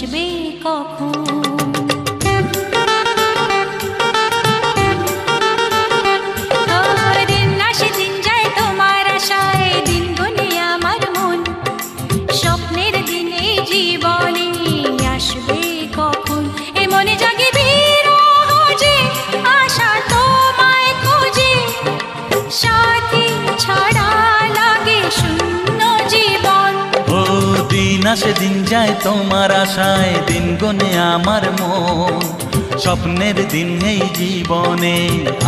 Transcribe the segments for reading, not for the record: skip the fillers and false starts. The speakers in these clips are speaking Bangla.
আসবে কখন। দিন আসে দিন যায় তোমার আশায়, দিন গুনে আমার মন, স্বপ্নের দিনে জীবনে আসবে কখন। এ মনে জাগে বিরহ যে আশা তোমায় খোঁজে, সাথী ছাড়া লাগে শূন্য জীবন। ও দিন আসে দিন যায় তোমার আশায়, দিন গুনে আমার মন, স্বপ্নের দিন এই জীবনে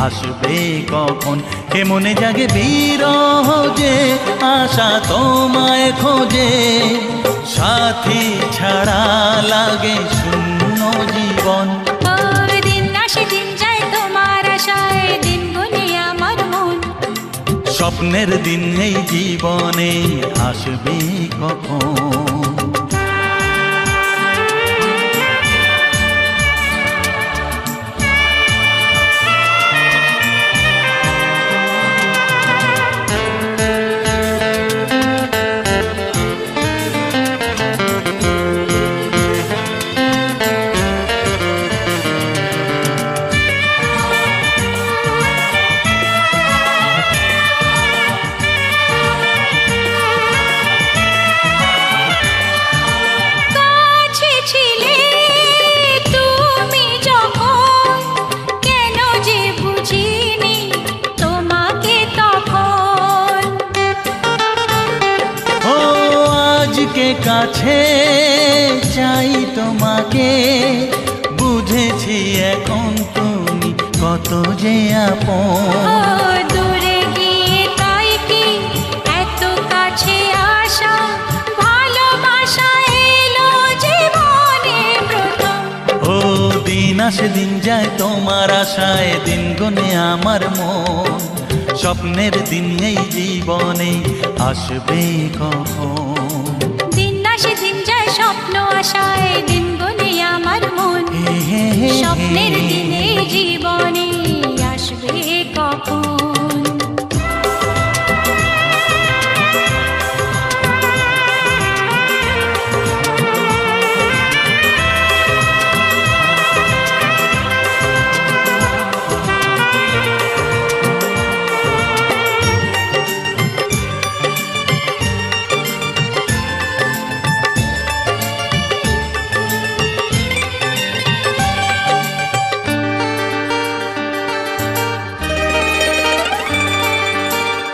আসবে কখন। কে মনে জাগে বিরহ যে আশা তোমায় খোঁজে, সাথী ছাড়া লাগে শূন্য জীবন। দিন আসে দিন যায় তোমার আশায়, দিন গুনে আমার মন, স্বপ্নের দিন এই জীবনে আসবে কখন। কাছে চাই তোমাকে, বুঝেছি এখন তুমি কত যে আপন। দূরে গিয়ে তাই কি এত কাছে আসা, ভালোবাসা এলো জীবনে প্রথম। ও দিন আসে দিন যায় তোমার আশায়, দিন গুনে আমার মন, স্বপ্নের দিন এই জীবনে আসবে কখন। দিন যায় স্বপ্ন আশায়, দিন গুনে আমার মন, স্বপ্নের দিনে জীবনে আসবে কখন।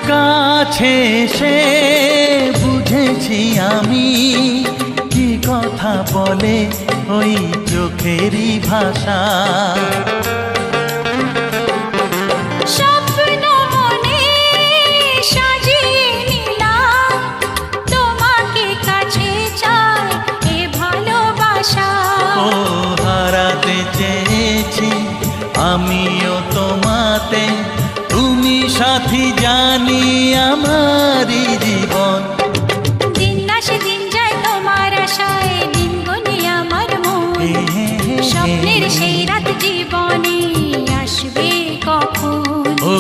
কাছে এসে বুঝেছি আমি কি কথা বলে ওই চোখেরই ভাষা। স্বপ্ন মনে সাজিয়ে নিলাম, তোমাকে কাছে চাই এ ভালোবাসা। ও হারাতে চেয়েছি আমিও তোমাতে, তুমি সাথী জানি আমারই জীবন। দিন আসে দিন যায় তোমার আশায়, দিন গুনে আমার মন, স্বপ্নের সেই রাত জীবনে আসবে কখন। ও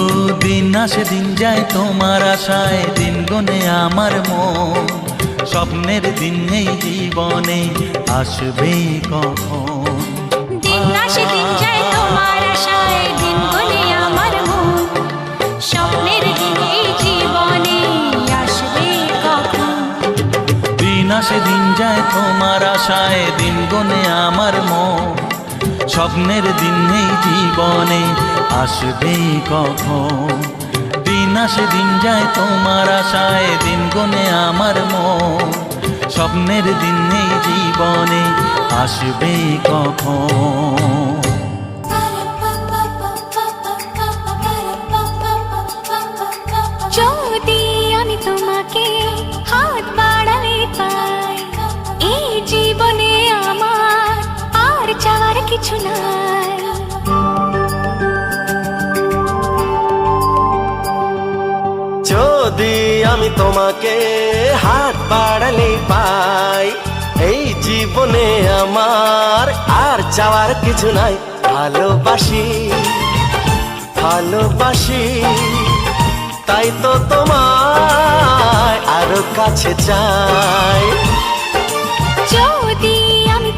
দিন আসে দিন যায় তোমার আশায়, দিন গুনে আমার মন, স্বপ্নের দিন এই জীবনে আসবে কখন। দিন আসে দিন যায় তোমার আশায়, দিন গুনে আমার মন, স্বপ্নের দিন এই জীবনে আসবে কখন। দিন আসে দিন যায় তোমার আশায়, দিন গুনে আমার মন, স্বপ্নের দিন এই জীবনে আসবে কখন। দিন আসে দিন যায় তোমার আশায়, দিন গুনে আমার মন, স্বপ্নের দিন এই জীবনে আসবে কখন। যদি আমি তোমাকে হাত বাড়ালে পাই, এই জীবনে আমার আর চাওয়ার কিছু নাই। যদি আমি তোমাকে হাত বাড়ালে পাই, এই জীবনে আমার আর চাওয়ার কিছু নাই। ভালোবাসি ভালোবাসি তাই তো তোমায় আরো কাছে চাই। যদি আমি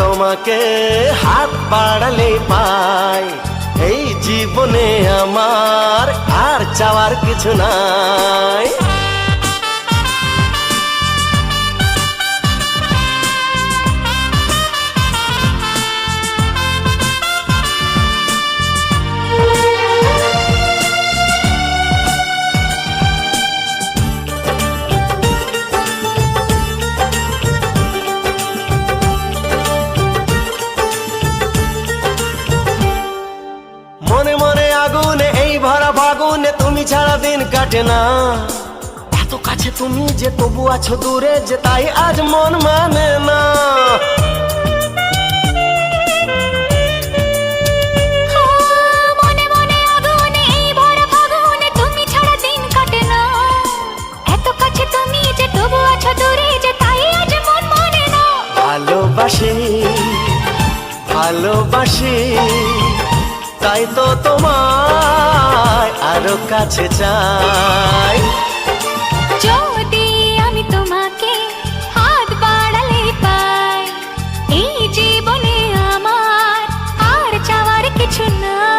তোমাকে হাত বাড়ালে পাই, এই জীবনে আমার আর চাওয়ার কিছু নাই। মনে মনে আগুনে এই ভরা ফাগুনে তুমি ছাড়া দিন কাটে না, এত কাছে তুমি যে তবু আছো দূরে যে তাই আজ মন মানে না। মনে মনে আগুনে এই ভরা ফাগুনে তুমি ছাড়া দিন কাটে না, এত কাছে তুমি যে তবু আছো দূরে যে তাই আজ মন মানে না। ভালোবাসি ভালোবাসি তাই তো তোমায় আরো কাছে চাই। যদি আমি তোমাকে হাত বাড়ালে পাই, এই জীবনে আমার আর চাওয়ার কিছু নাই।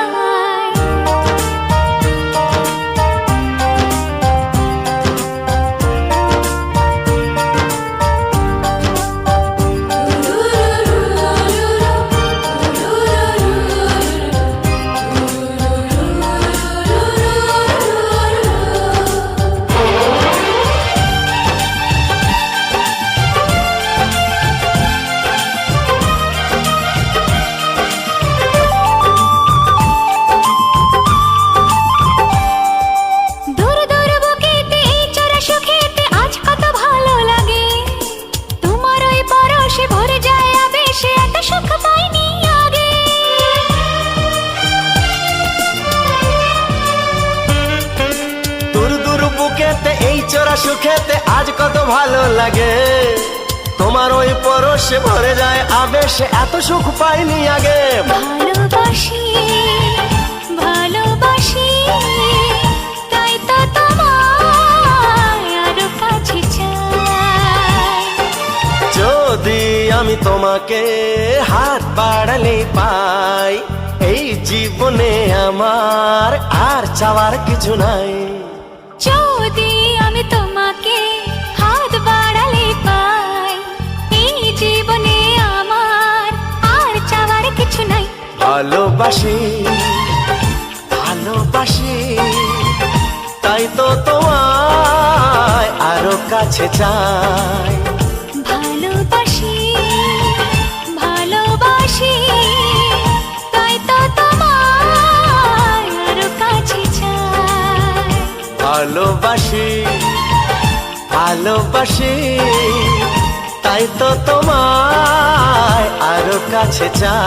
সুখেতে আজ কত ভালো লাগে, তোমার ওই পরশে ভরে যায় আবেশে এত সুখ পাইনি আগে। ভালোবাসি ভালোবাসি তাই তো তোমায় আরো কাছে চাই। যদি আমি তোমাকে হাত বাড়ালে পাই, এই জীবনে আমার আর চাওয়ার কিছু নাই। যদি আমি তোমাকে হাত বাড়ালে পাই, এই জীবনে আমার আর চাওয়ার কিছু নাই। ভালোবাসি ভালোবাসি তাই তো তোমায় আরো কাছে চাই। ভালোবাসি ভালোবাসি তাই তো তোমায় আরো কাছে চাই। ভালোবাসি ভালোবাসি তাই তো তোমায় আরো কাছে চাই।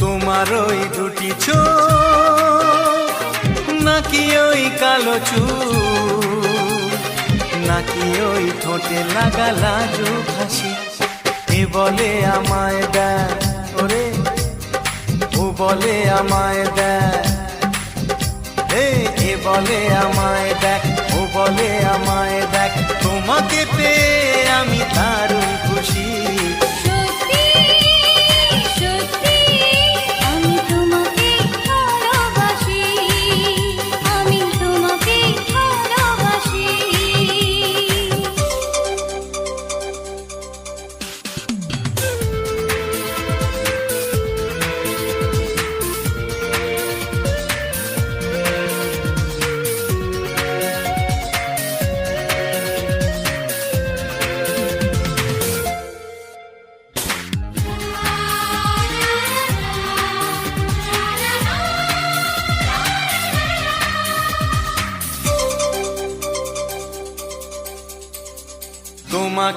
তোমার ওই দুটি চোখ নাকি ওই কালো চুল, নাকি ওই ঠোঁটে লাগা লাজুক হাসি, এ বলে আমায় দেখ ওরে, ও বলে আমায় দেখ, এ বলে আমায় দেখ, ও বলে আমায় দেখ, তোমাকে পেয়ে আমি দারুণ খুশি। আমি তোমাকে ভালোবাসি, আমি তোমাকে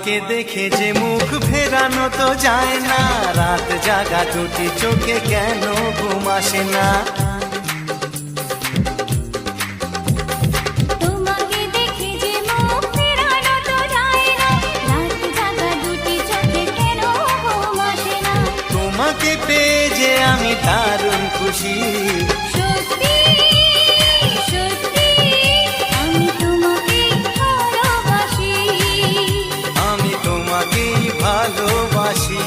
তোমাকে দেখে যে মুখ ফেরানো তো যায় না, রাত জাগা দুটি চোখে কেন ঘুম আসে না। তোমাকে দেখে যে মুখ ফেরানো তো যায় না, রাত জাগা দুটি চোখে কেন ঘুম আসে না। তোমাকে পেয়ে যে আমি দারুণ খুশি, সত্যি সত্যি আমি তোমাকে ভালোবাসি, আমি তোমাকেই ভালোবাসি।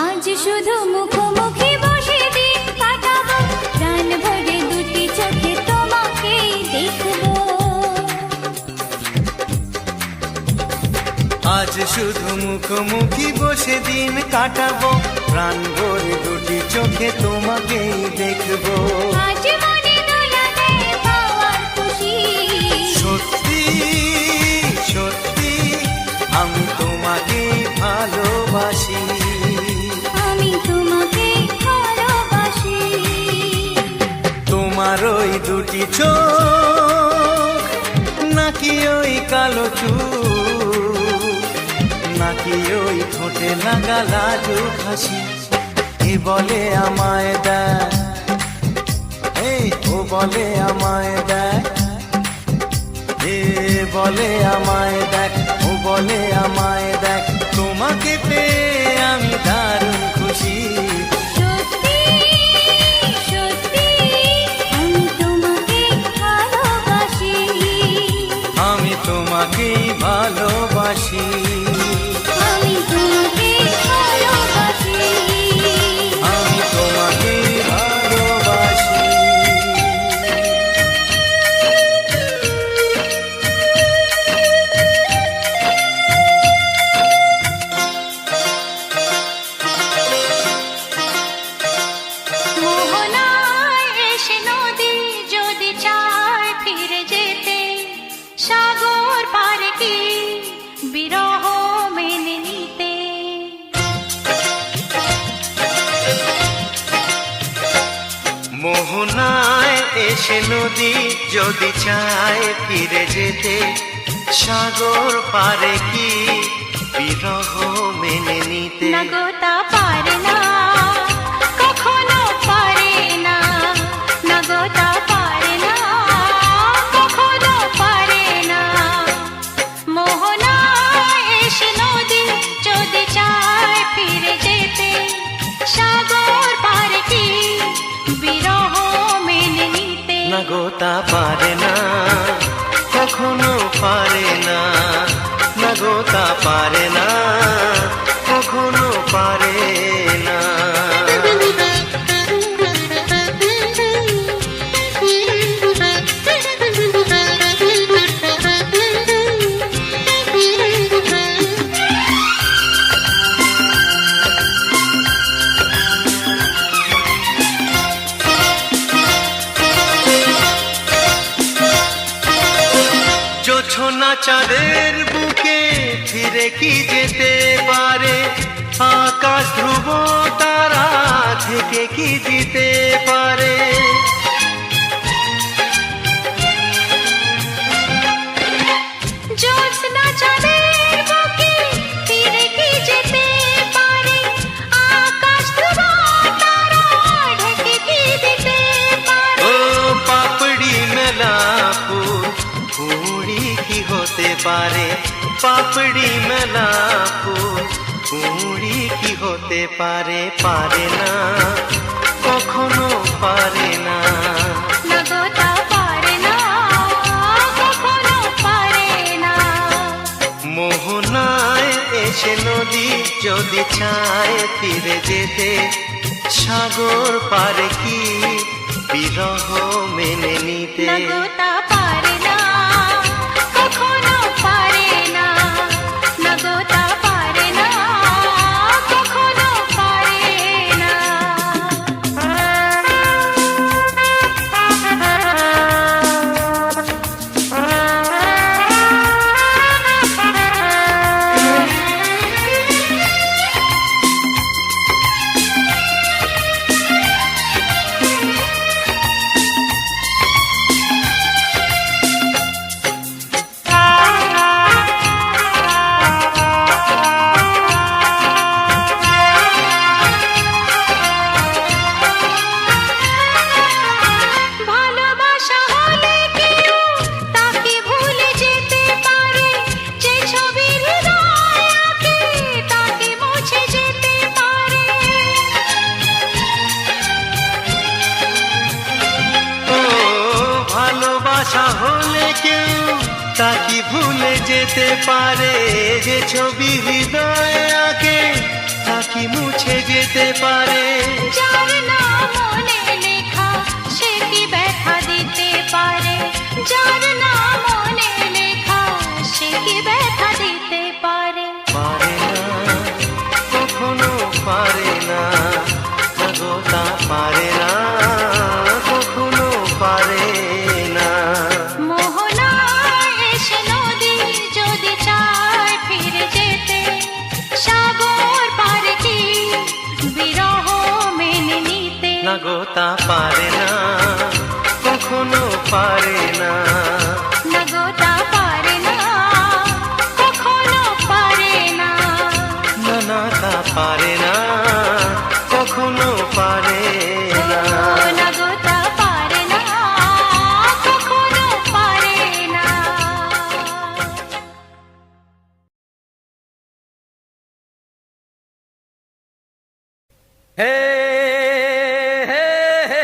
আজ শুধু মুখোমুখি বসে দিন কাটাবো, প্রাণ ভরে দুটি চোখে তোমাকেই দেখবো। আজ শুধু মুখোমুখি বসে দিন কাটাবো, প্রাণ ভরে দুটি চোখে তোমাকেই দেখবো। আজ মনে দোলাতে পাওয়ার খুশি, সত্যি সত্যি আমি তোমাকেই ভালোবাসি, আমি তোমাকে ভালোবাসি। তোমার ওই দুটি চোখ নাকি ওই কালো চুল, নাকি ওই ঠোঁটে লাগা লাজুক হাসি, এ বলে আমায় দেখ, এই ও বলে আমায় দেখ, এ বলে আমায় দেখ, ও বলে আমায় দেখ, তোমাকে পেয়ে আমি দারুণ খুশি। সত্যি সত্যি আমি তোমাকে ভালোবাসি, আমি তোমাকেই ভালোবাসি, আমি তোমাকে ভালোবাসি। আমি তোমাকেই ভালোবাসি। মোহনায় এসে নদী যদি চায় ফিরে যেতে, সাগর পারে কি বিরহ মেনে নিতে। মোহনায় এসে নদী যদি চায় ফিরে যেতে, সাগর পারে কি বিরহ মেনে নিতে। না গো তা পারে না, কখনো পারে না, না গো তা পারে না, কখনো পারে না। মোহনায় এসে নদী যদি চায় ফিরে যেতে, সাগর পারে কি বিরহ মেনে নিতে। না গো তা পারে না, কখনো পারে না, না গো তা পারে না, কখনো পারে না। জোছনা চাঁদের বুকে ফিরে কি যেতে পারে, আকাশ ধ্রুব তারা থেকে কি দিতে পারে। জ্যোৎস্না চাঁদের বুকে ফিরে কি যেতে পারে, আকাশ ধ্রুব তারা ঢেকে কি দিতে পারে। ও পাপড়ি মেলা ফুল কুড়ি কি হতে পারে, পাপড়ি মেলা ফুল কুড়ি কি হতে পারে, পারে না, কখনো পারে না। না গো তা পারে না, কখনো পারে না। মোহনায় এসে নদী যদি চায় ফিরে যেতে, সাগর পারে কি বিরহ মেনে নিতে। না গো তা পারে না, কখনো পারে যেতে পারে, যে ছবি হৃদয়ে আঁকে তা কি মুছে যেতে পারে? যার নাম মনে লেখা সে কি ব্যথা দিতে পারে? যার নাম মনে লেখা সে কি ব্যথা দিতে পারে? পারে না, কখনো পারে না, না গো তা পারে না, কখনো পারে না। মোহনায় এসে নদী যদি চায় ফিরে যেতে, সাগর পারে কি বিরহ মেনে নিতে? না গো তা পারে না, কখনো পারে না। না গো তা পারে না, কখনো পারে না। না না তা পারে না, কখনো পারে না। না গো তা পারে না, কখনো পারে না। হে হে হে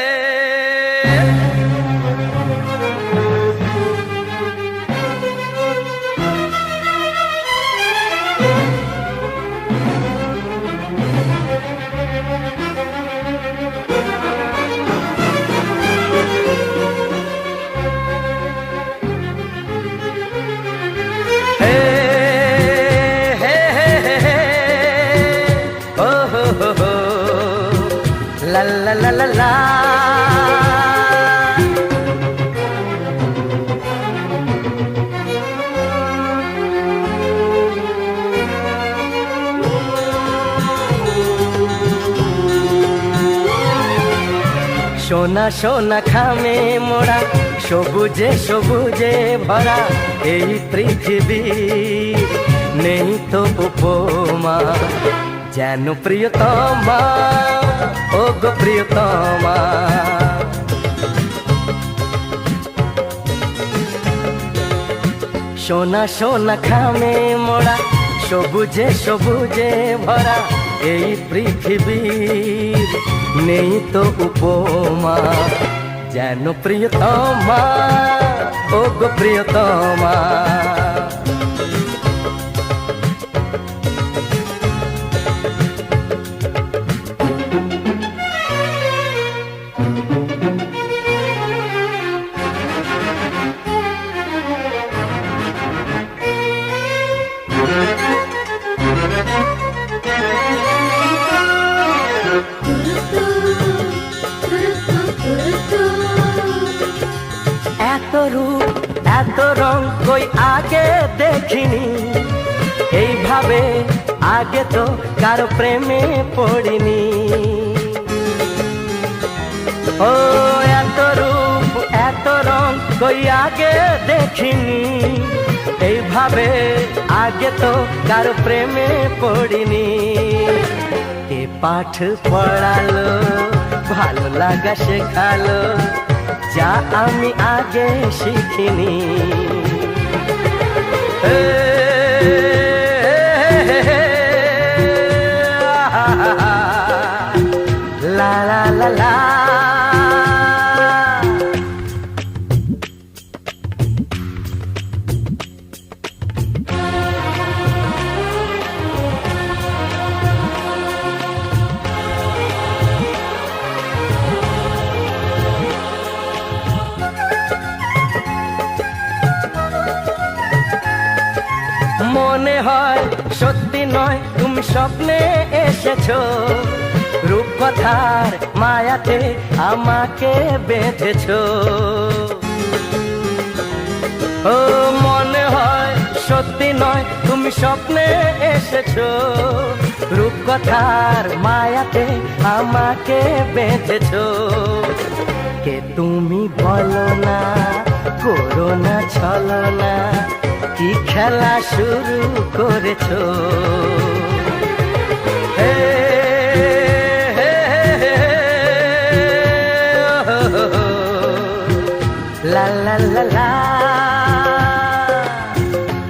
la la la la la সোনা সোনা খামে মোড়া সবুজে সবুজে ভরা এই পৃথিবী নেই তো উপমা যেন প্রিয়তমা ও গো প্রিয়তমা সোনা সোনা খামে মোড়া সবুজে সবুজে ভরা এই পৃথিবীর নেই তো উপমা যেন প্রিয়তমা ও গো প্রিয়তমা এত রূপ এত রং কই আগে দেখিনি এইভাবে আগে তো কারো প্রেমে পড়িনি ও এত রূপ এত রং কই আগে দেখিনি এইভাবে আগে তো কারো প্রেমে পড়িনি কে পাঠ পড়ালো ভালো লাগা শেখালো যা আমি আগে শিখিনি লা লা লা লা মনে হয় সত্যি নয় তুমি স্বপ্নে এসেছো রূপকথার মায়াতে আমাকে বেঁধেছো ও মনে হয় সত্যি নয় তুমি স্বপ্নে এসেছো রূপকথার মায়াতে আমাকে বেঁধেছো কে তুমি বলো না করো না ছলনা কি খেলা শুরু করেছো হে হে হে লা লা লা লা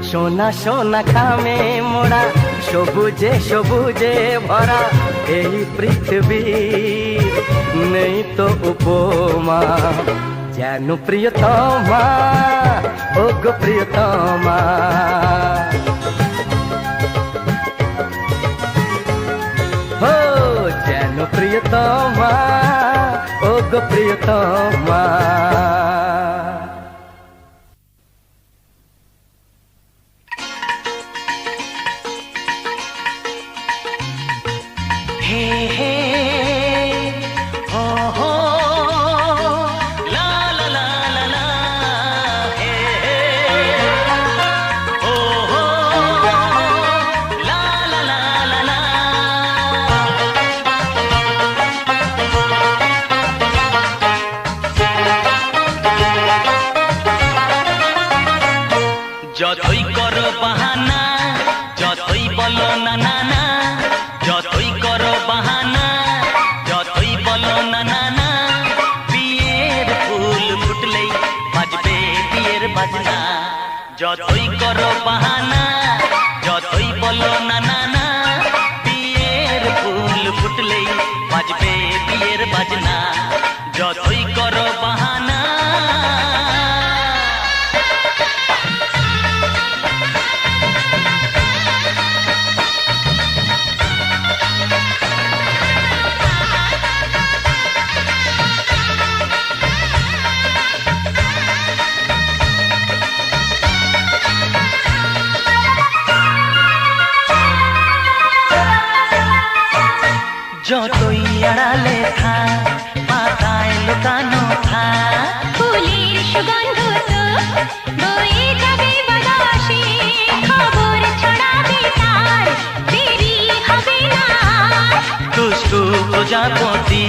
সোনা সোনা খামে মোড়া সবুজে সবুজে ভরা এই পৃথিবী নেই তো উপমা যেন প্রিয়তমা, ও গো প্রিয়তমা। হো যেন প্রিয়তমা, ও গো প্রিয়তমা। হে হে হো হো লা লা লা লা লা হে হে হো হো লা লা লা লা লা। যতই করো বাহানা, যতই বলো না না না, যতই করো বাহানা, যতই বলো না না না, বিয়ের ফুল ফুটলেই বাজবে বিয়ের বাজনা। যতই করো বাহানা, যতই বলো না না না, বিয়ের ফুল ফুটলেই বাজবে বিয়ের বাজনা। যতই করো বাহানা। যতই আড়ালে থাক, পাতায় লুকানো থাক, ফুলের সুগন্ধ তো বয়ে যাবে বাতাসে, খবর ছড়াবে তার, দেরি হবে না। দুষ্টু প্রজাপতি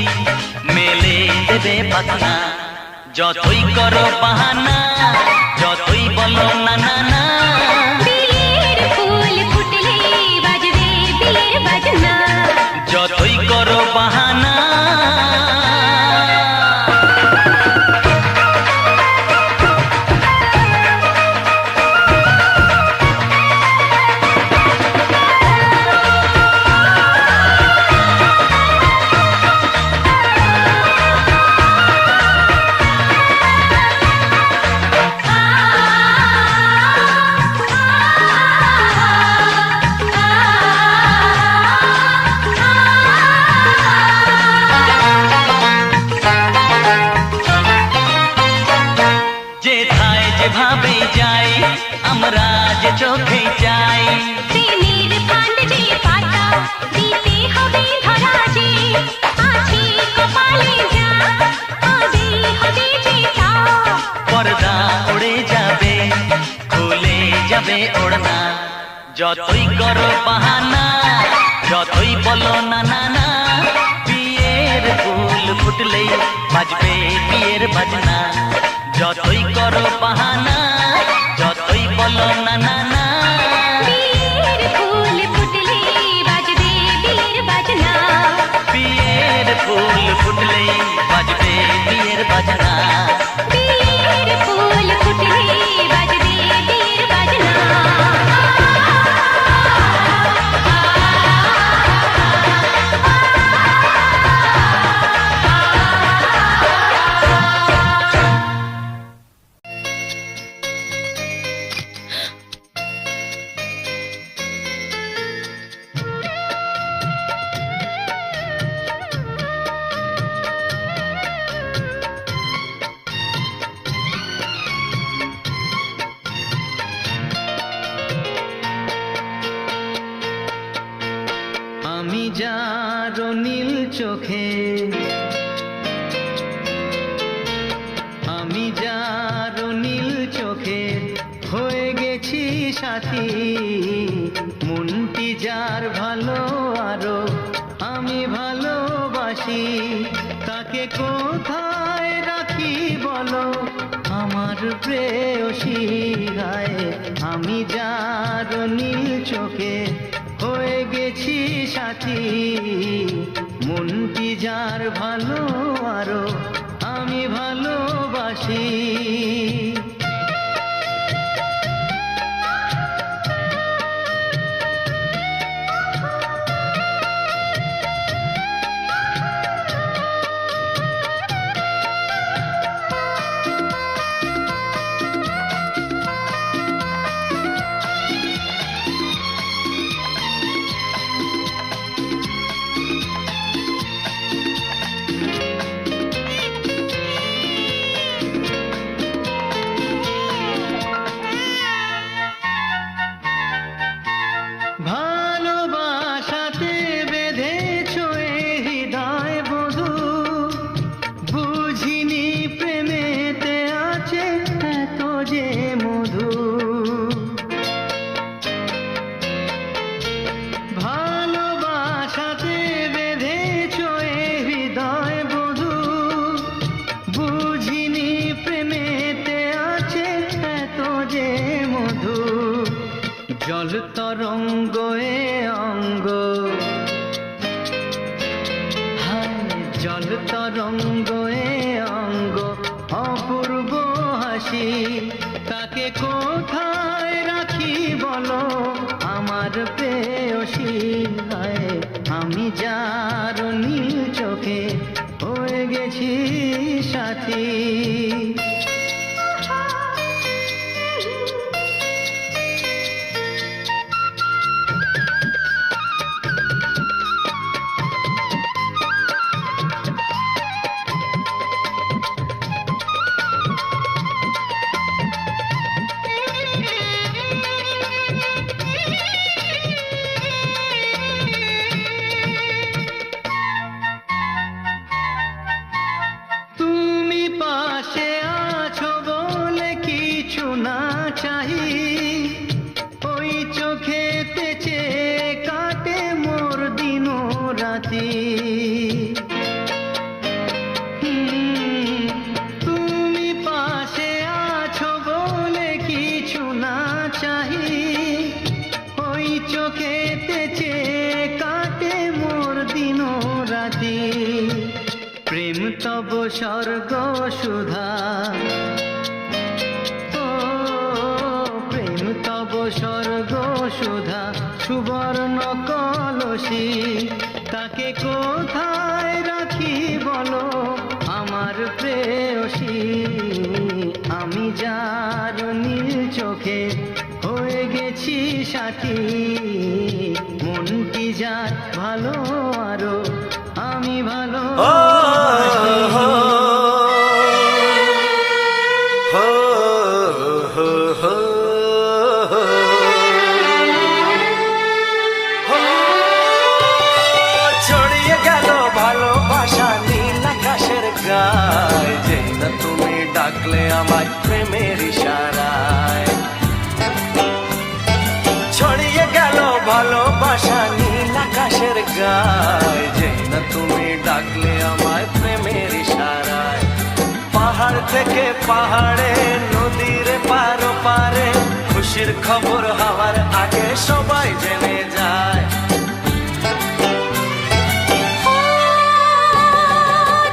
মেলে দেবে পাখনা। যতই করো বাহানা, যতই বলো না না না, বিয়ের ফুল ফুটলে বাজবে বিয়ের বাজনা। যতই করো বাহানা। যেথায় যেভাবে যাই, আমরা যে চোখে যাই, প্রেমের ফান্ড যে পাতা দিতে হবে ধরা যে, আছে কপালে যা হবে হবে যে তা। পর্দা উড়ে যাবে, খুলে যাবে ওড়না। যতই করো বাহানা, যতই বলো না না না, বিয়ের ফুল ফুটলেই বাজবে বিয়ের বাজনা। যতই করো বাহানা, যতই বলো না না না, বিয়ের ফুল ফুটলে বাজবে বিয়ের বাজনা। বিয়ের ফুল ফুটলেই বাজবে বিয়ের বাজনা। বিয়ের ফুল ফুটলে বাজবে বিয়ের বাজনা। আমি যার নীল চোখে, আমি যার নীল চোখে হয়ে গেছি সাথী। মনটি যার ভালো আরো আমি ভালোবাসি, তাকে কোথায় রাখি বলো আমার প্রেয়সী গায়ে। আমি যার নীল চোখে হয়ে গেছি সাথী, মনটি যার ভালো আরো আমি ভালোবাসি। জল তরঙ্গ এ অঙ্গ, হায় জল তরঙ্গ এ অঙ্গ, অপূর্ব হাসি তাকে কোথায় রাখি বলো আমার প্রেয়সী। হায় আমি যার নীল চোখে হয়ে গেছি সাথী। পাশে আছো বলে কিছু না চাহি, ওই চোখেতে চেয়ে কাটে মোর দিন রাতি। তুমি পাশে আছো বলে কিছু না চাহি, ওই চোখেতে চেয়ে কাটে মোর দিন রাতি। প্রেম তব স্বর্গ সুধা, ও প্রেম তব স্বর্গ সুধা, সুবর্ণ কলসি তাকে কোথায় রাখি বলো আমার প্রেয়সী। আমি যার নীল চোখে হয়ে গেছি সাথী, মনটি যার ভালো আরো আমি ভালো। ছড়িয়ে গেল ভালোবাসা নীল আকাশের গায়ে, যেই না তুমি ডাকলে আমায় প্রেমের ইশারায়। ছড়িয়ে গেল ভালোবাসা নীল আকাশের গায়ে, যেই না তুমি ডাকলে আমায় প্রেমের ইশারায়। পাহাড় থেকে পাহাড়ে নদীর পার পারে, খুশির খবর হওয়ার আগে সবাই জেনে যায়।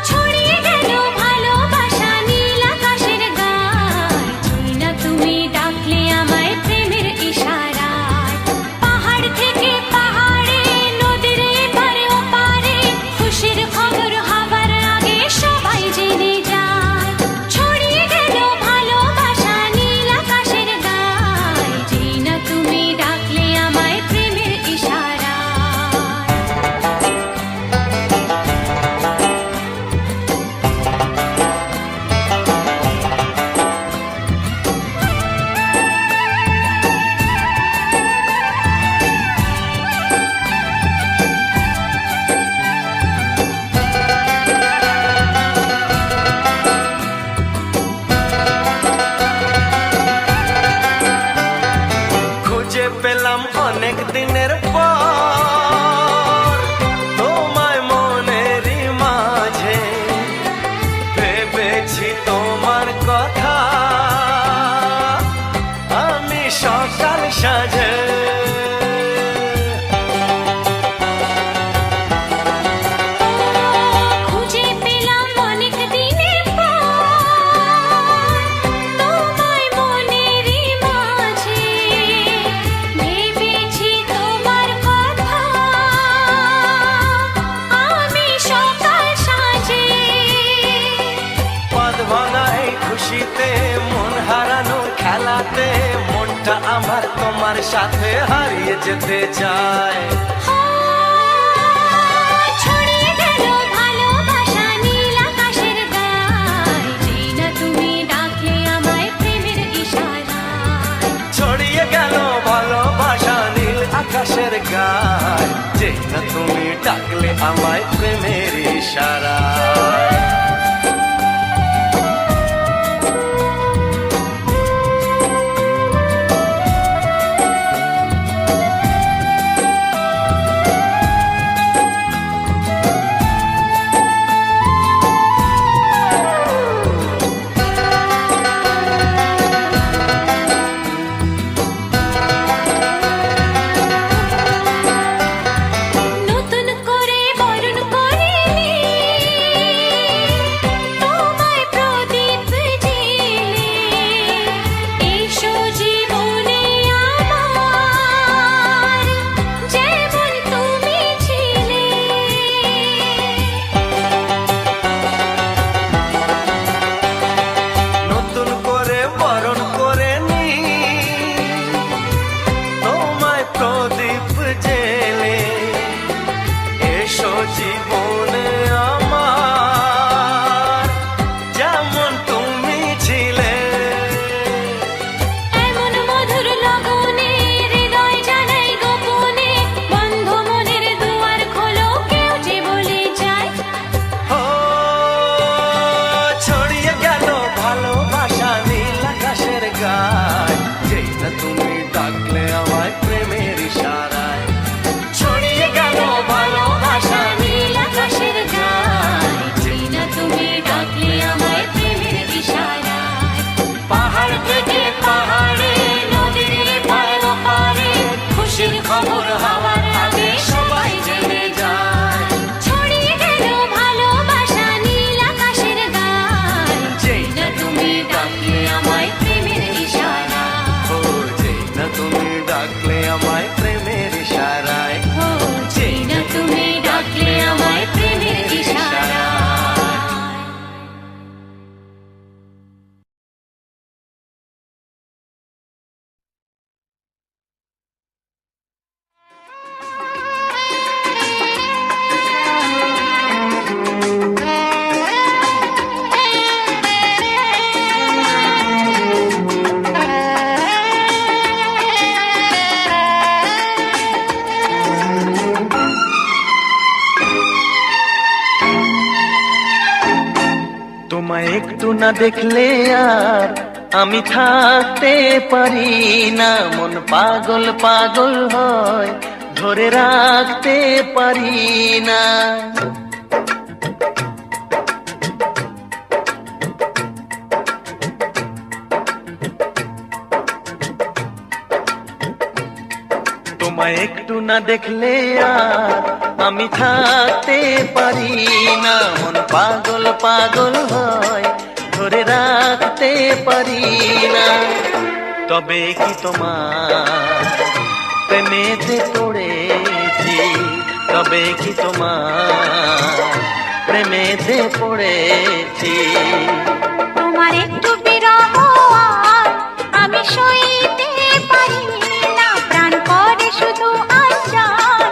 ছড়িয়ে গেল ভালোবাসা নীল আকাশের গায়ে, যেই না তুমি ডাকলে আমায় প্রেমের ইশারায়। পাহাড় থেকে পাহাড়ে নদীর এপারে ওপারে, খুশির খবর হবার আগে সবাই জেনে যায়। ছড়িয়ে গেল ভালোবাসা নীল আকাশের গায়ে, যেই না তুমি ডাকলে আমায় প্রেমের ইশারায়। খুঁজে পেলাম অনেক দিনের পর তোমায় মনেরই মাঝে, ভেবেছি তোমার কথা আমি সকাল সাজে। খুঁজে পেলাম অনেক দিনের পর তোমায় মনেরই মাঝে, ভেবেছি তোমার কথা আমি সকাল সাজে। পদ ভাঙা এই খুশিতে মন হারানোর খেলাতে, মনটা আমার তোমার সাথে হারিয়ে যেতে চায়। ছড়িয়ে গেল ভালোবাসা নীল আকাশের গায়ে, যেই না তুমি ডাকলে আমায় প্রেমের ইশারায়। ছড়িয়ে গেল ভালোবাসা নীল আকাশের গায়ে, যেই না তুমি ডাকলে আমায় প্রেমের ইশারায়। খুশির খবর হওয়ার আগে সবাই জেনে যায়। ছড়িয়ে গেল ভালোবাসা নীল আকাশের গায়, যেই না তুমি ডাকলে আমায় প্রেমের ইশারা, ও যেই না তুমি ডাকলে আমায় প্রেমের ইশারায়, ও যেই না তুমি ডাকলে আমায় প্রেমের ইশারায়। তোমায় একটু না দেখলে আর আমি থাকতে পারি না, মন পাগল পাগল হয় ধরে রাখতে পারি না। তোমায় একটু না দেখলে আর আমি থাকতে পারি না, মন পাগল পাগল হয় ধরে রাখতে পারি না। তবে কি তোমার প্রেমেতে পড়েছি, তবে কি তোমার প্রেমেতে পড়েছি। তোমার একটু বিরহ আর আমি সইতে পারি না, প্রাণ করে শুধু আশার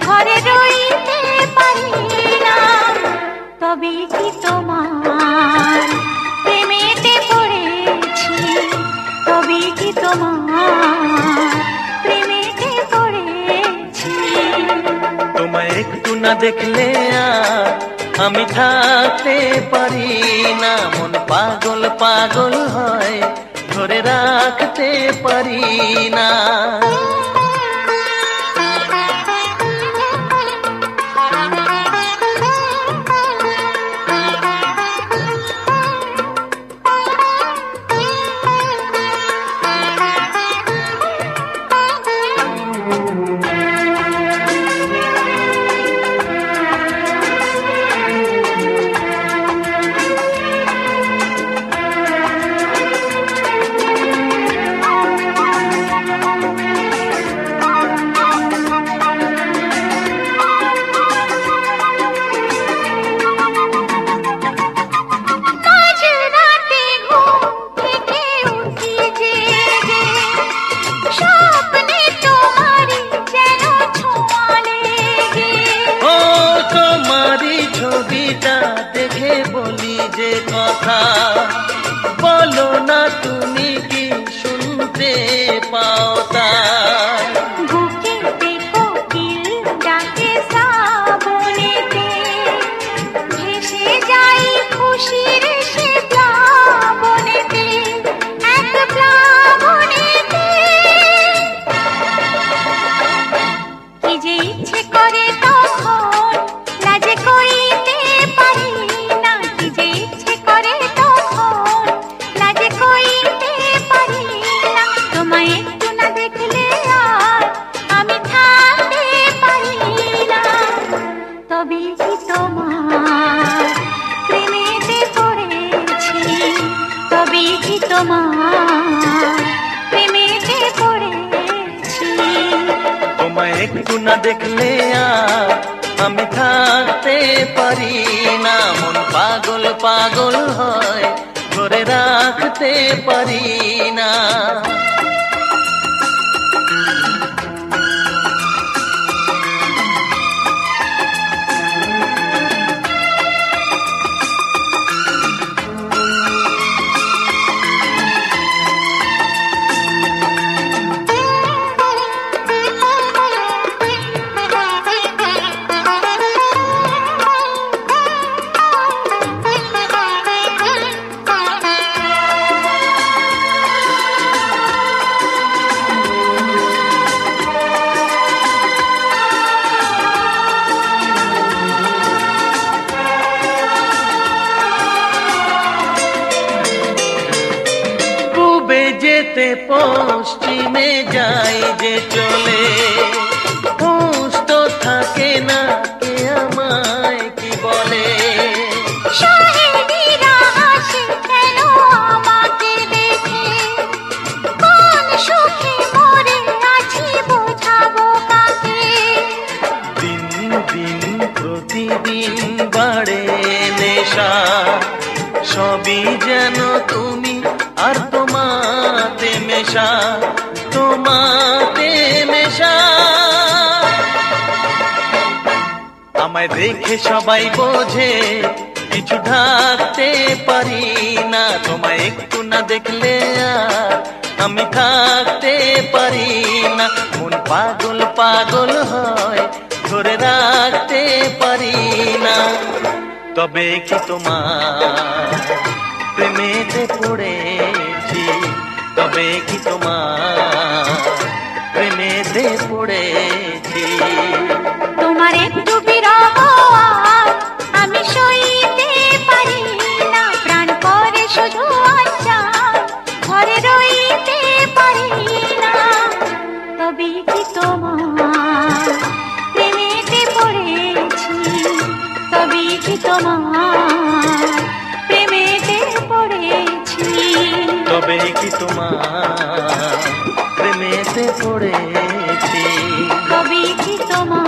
ঘরে রইতে পারি না। তবে কি তোমার প্রেমেতে পড়েছি, তবে কি তোমার প্রেমেতে পড়েছি। তোমায় একটু না দেখলে আর আমি থাকতে পারি না, মন পাগল পাগল হয় ধরে রাখতে পারি না। মাঝরাতে ঘুম থেকে উঠি জেগে, স্বপ্নে তোমারই যেন ছোঁয়া লেগে। ও তোমারই ছবিটা দেখে বলি যে কথা, বলো না তুমি কি শুনতে পাও তা। বুকেতে কোকিল ডাকে শ্রাবণেতে, ভেসে যাই খুশির সে প্লাবনেতে, এক প্লাবনেতে। কি যে ইচ্ছে করে তখন লাজে কইতে পারি না, কি যে ইচ্ছে করে তখন লাজে কইতে পারি না। তোমায় একটু না দেখলে আর আমি থাকতে পারি না। তবে কি তোমার প্রেমেতে পড়েছি, তবে কি তোমার প্রেমেতে পড়েছি। তোমায় একটু না দেখলে আর আমি থাকতে পারি না, মন পাগল পাগল হয় ধরে রাখতে পারি না। যেতে পশ্চিমে যাই যে চলে, আমায় দেখে সবাই বোঝে কিছু ঢাকতে পারি না, তোমায় একটু না দেখলে আর আমি থাকতে পারি না। মন পাগল পাগল হয়, ধরে রাখতে পারি না। তবে কি তোমার প্রেমেতে পড়েছি, তবে কি তোমার প্রেমেতে পড়েছি। তোমার একটু বিরহ আর আমি সইতে পারি না, প্রাণ করে শুধু আচ্ছা ঘরে রইতে পারি না। তবে কি তোমার প্রেমেতে পড়েছি, তবে কি তোমার প্রেমেতে পড়েছি, তবে কি তোমার প্রেমেতে পড়েছি, তবে কি তোমার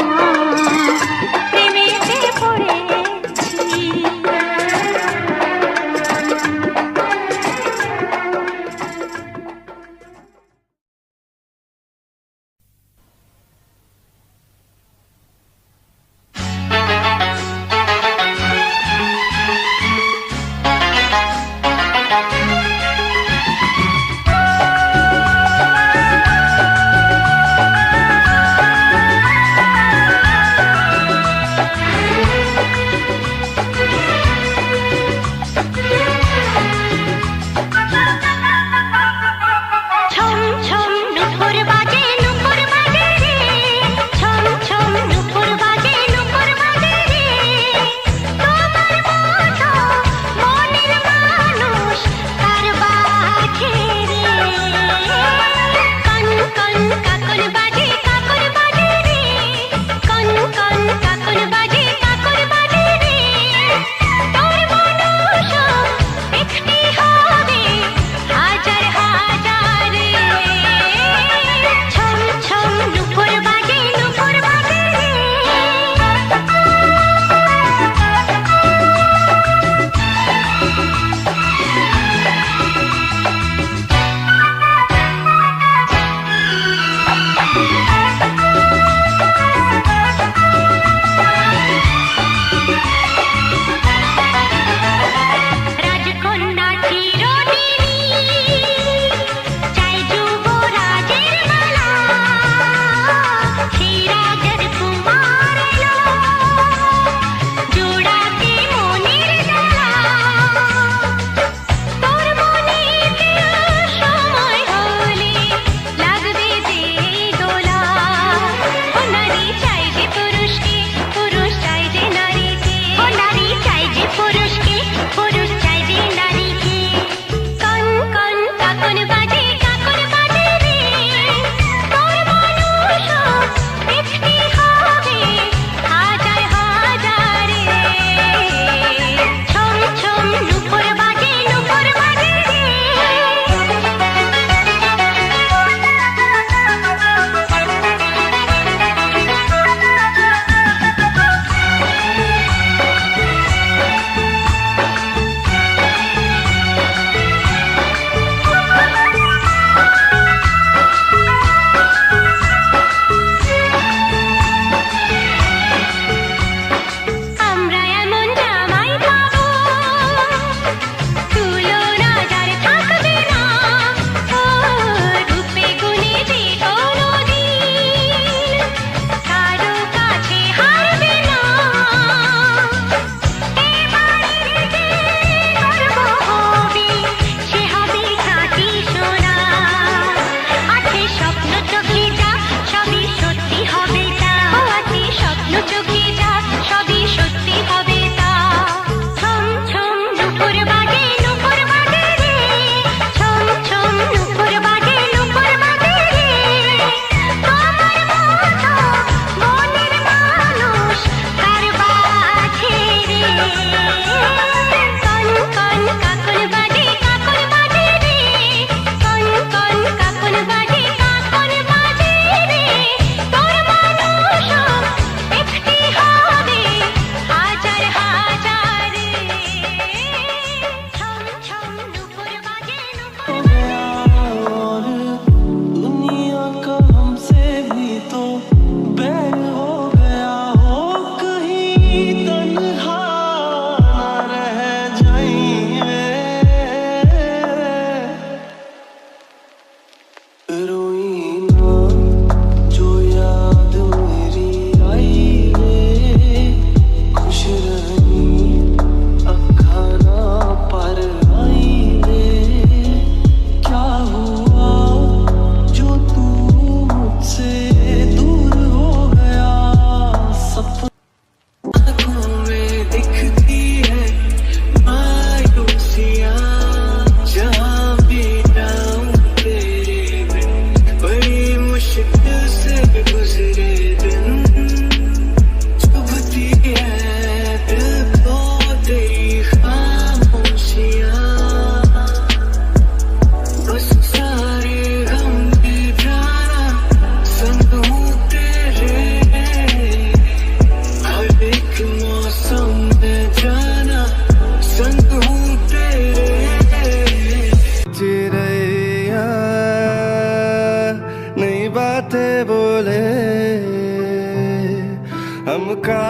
ठुमका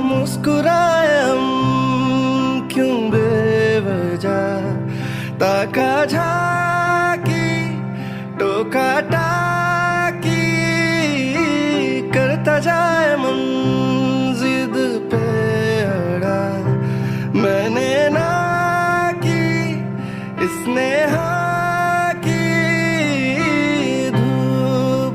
मुस्कुराए हम क्यों बेवजह ताका झाकी टोका टाकी करता जाए मन जिद पे अड़ा मैंने ना की इसने हाँ की धूप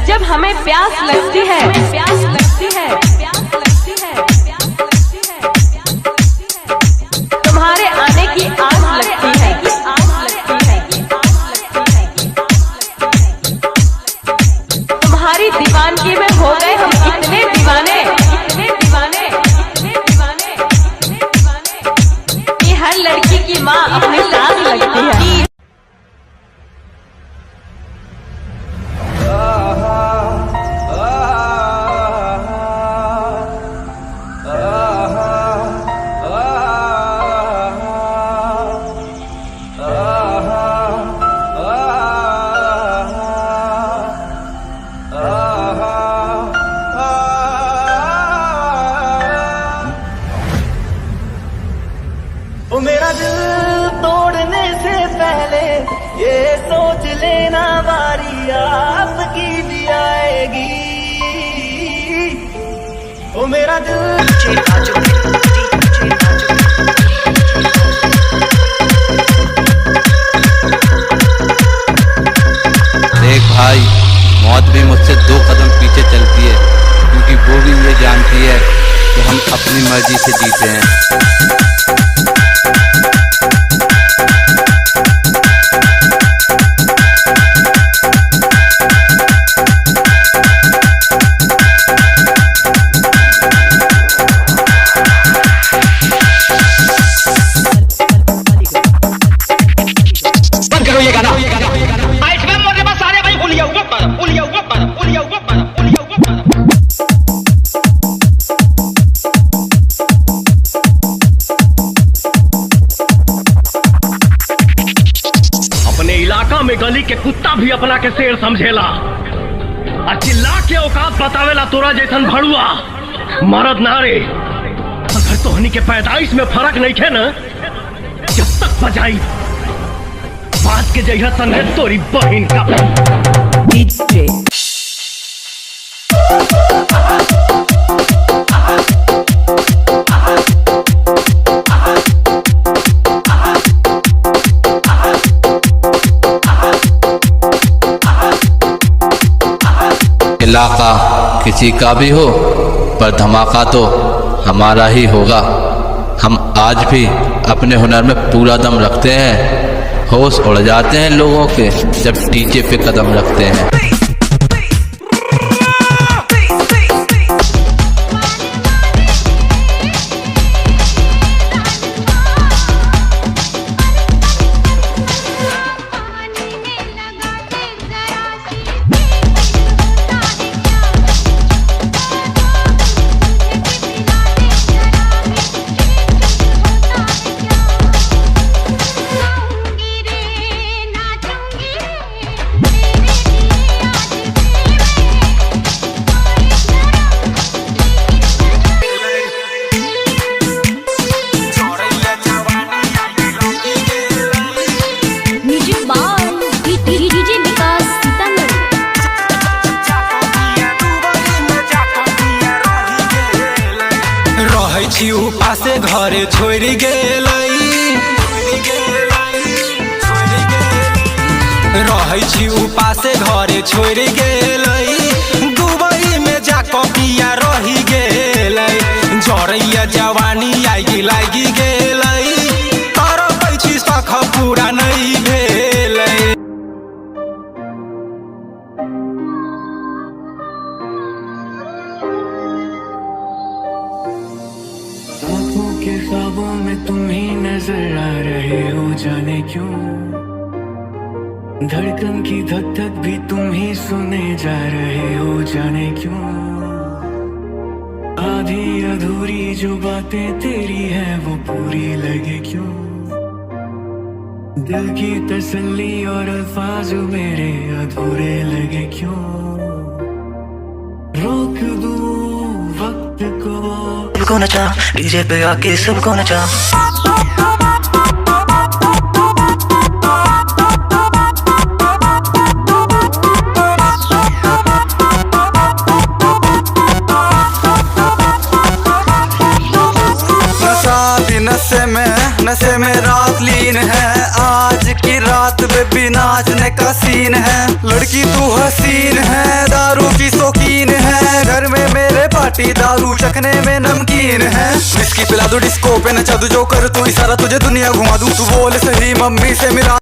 जब हमें प्यास लगती है, प्यास लगती है, प्यास लगती है, प्यास लगती है, तुम्हारे आने की आस लगती है, आस लगती है, आस लगती है। तुम्हारी दीवानगी में हो गए हम इतने दीवाने, इतने दीवाने, इतने दीवाने, इतने दीवाने कि हर लड़की की माँ अपनी सास लगती है। ओ मेरा दिल तोड़ने से पहले ये सोच लेना बारी आपकी भी आएगी। ओ मेरा दिल देख भाई, मौत भी मुझसे 2 कदम पीछे चलती है, क्योंकि वो भी ये जानती है कि हम अपनी मर्जी से जीते हैं। में गली के कुत्ता भी अपना के शेर समझेला। आ चिल्ला के औकात बतावेला तोरा जैसन भड़ुआ मरद नारे। अगर तोहनी के पैदाइश में फर्क नहीं थे ना, जब तक बजाई बात के जगह संगे तोरी बहन का DJ इलाका किसी का भी हो, पर धमाका तो हमारा ही होगा। हम आज भी अपने हुनर में पूरा दम रखते हैं। होश उड़ जाते हैं लोगों के जब डीजे पे कदम रखते हैं। पासे घरे छोड़ गेलै रहै छी उपासे घरे छोड़ गेलै। दुबई में जाके पिया रही गेलै। जरैया जवानी आगि लागि गेलै। तरबै छी सख पूरा नहीं भेलै। आँखों के ख्वाबों में तुम ही नजर आ रहे हो, जाने क्यों। धड़कन की धक धक भी तुम ही सुने जा रहे हो, जाने क्यों। आधी अधूरी जो बातें तेरी है वो पूरी लगे क्यों। दिल की तसल्ली और अल्फाज मेरे अधूरे लगे क्यों। रोक दूं वक्त को नचा, डीजे पे आके सबको नचा। नशे में रात लीन है। आज की रात बेबी नाचने का सीन है। लड़की तू हसीन है, दारू की शौकीन है। घर में मेरे पार्टी दारू चखने में नमकीन है। विस्की पिला दो, डिस्को पे नचा दो, जो कर तू इशारा तुझे दुनिया घुमा दूं। तू बोल सही मम्मी से मिला